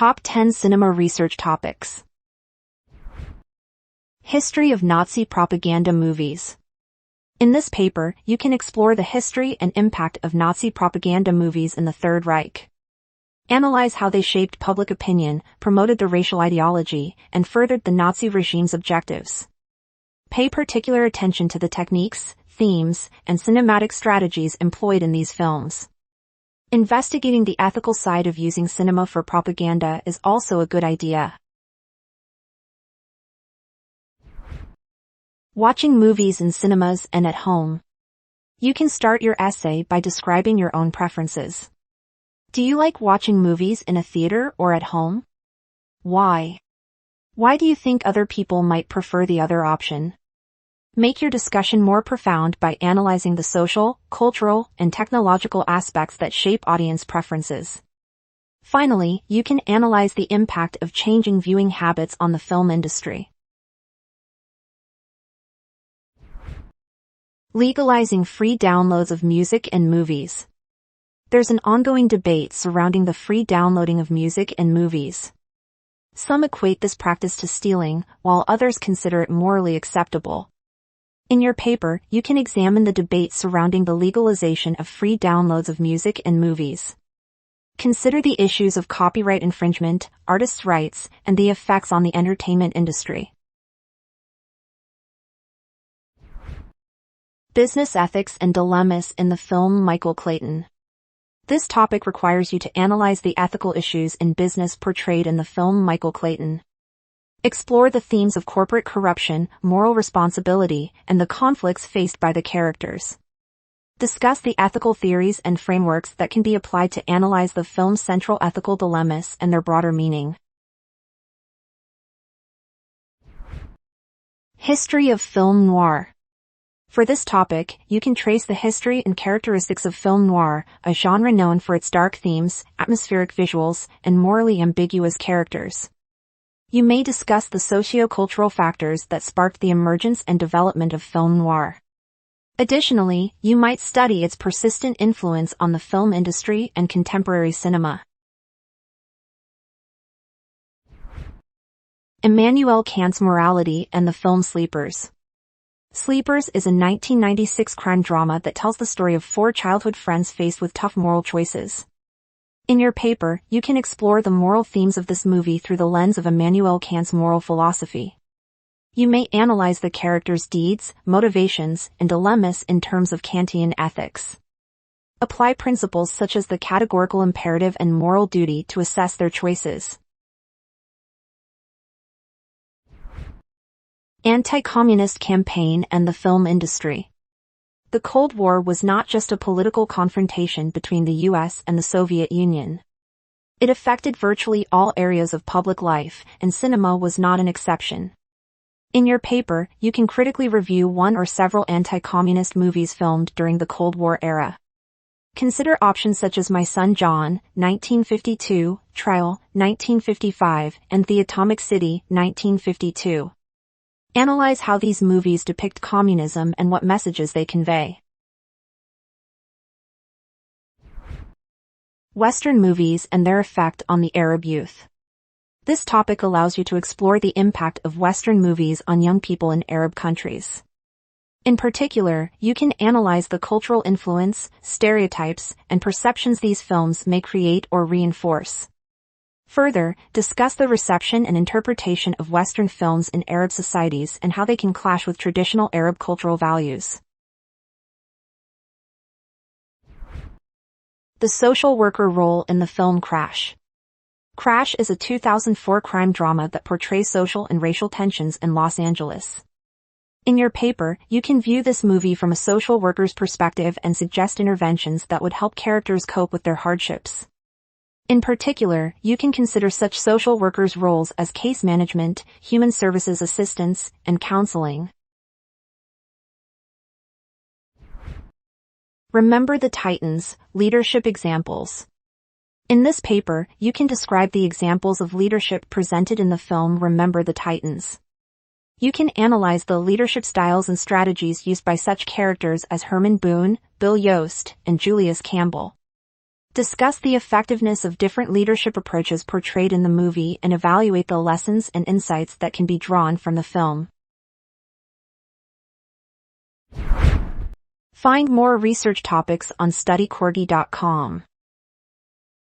Top 10 Cinema Research Topics. History of Nazi Propaganda Movies. In this paper, you can explore the history and impact of Nazi propaganda movies in the Third Reich. Analyze how they shaped public opinion, promoted the racial ideology, and furthered the Nazi regime's objectives. Pay particular attention to the techniques, themes, and cinematic strategies employed in these films. Investigating the ethical side of using cinema for propaganda is also a good idea. Watching movies in cinemas and at home. You can start your essay by describing your own preferences. Do you like watching movies in a theater or at home? Why? Why do you think other people might prefer the other option? Make your discussion more profound by analyzing the social, cultural, and technological aspects that shape audience preferences. Finally, you can analyze the impact of changing viewing habits on the film industry. Legalizing free downloads of music and movies. There's an ongoing debate surrounding the free downloading of music and movies. Some equate this practice to stealing, while others consider it morally acceptable. In your paper, you can examine the debate surrounding the legalization of free downloads of music and movies. Consider the issues of copyright infringement, artists' rights, and the effects on the entertainment industry. Business ethics and dilemmas in the film Michael Clayton. This topic requires you to analyze the ethical issues in business portrayed in the film Michael Clayton. Explore the themes of corporate corruption, moral responsibility, and the conflicts faced by the characters. Discuss the ethical theories and frameworks that can be applied to analyze the film's central ethical dilemmas and their broader meaning. History of film noir. For this topic, you can trace the history and characteristics of film noir, a genre known for its dark themes, atmospheric visuals, and morally ambiguous characters. You may discuss the socio-cultural factors that sparked the emergence and development of film noir. Additionally, you might study its persistent influence on the film industry and contemporary cinema. Immanuel Kant's morality and the film Sleepers. Sleepers is a 1996 crime drama that tells the story of four childhood friends faced with tough moral choices. In your paper, you can explore the moral themes of this movie through the lens of Immanuel Kant's moral philosophy. You may analyze the characters' deeds, motivations, and dilemmas in terms of Kantian ethics. Apply principles such as the categorical imperative and moral duty to assess their choices. Anti-communist campaign and the film industry. The Cold War was not just a political confrontation between the US and the Soviet Union. It affected virtually all areas of public life, and cinema was not an exception. In your paper, you can critically review one or several anti-communist movies filmed during the Cold War era. Consider options such as My Son John, 1952, Trial, 1955, and The Atomic City, 1952. Analyze how these movies depict communism and what messages they convey. Western movies and their effect on the Arab youth. This topic allows you to explore the impact of Western movies on young people in Arab countries. In particular, you can analyze the cultural influence, stereotypes, and perceptions these films may create or reinforce. Further, discuss the reception and interpretation of Western films in Arab societies and how they can clash with traditional Arab cultural values. The social worker role in the film Crash. Crash is a 2004 crime drama that portrays social and racial tensions in Los Angeles. In your paper, you can view this movie from a social worker's perspective and suggest interventions that would help characters cope with their hardships. In particular, you can consider such social workers' roles as case management, human services assistance, and counseling. Remember the Titans, leadership examples. In this paper, you can describe the examples of leadership presented in the film Remember the Titans. You can analyze the leadership styles and strategies used by such characters as Herman Boone, Bill Yost, and Julius Campbell. Discuss the effectiveness of different leadership approaches portrayed in the movie and evaluate the lessons and insights that can be drawn from the film. Find more research topics on studycorgi.com.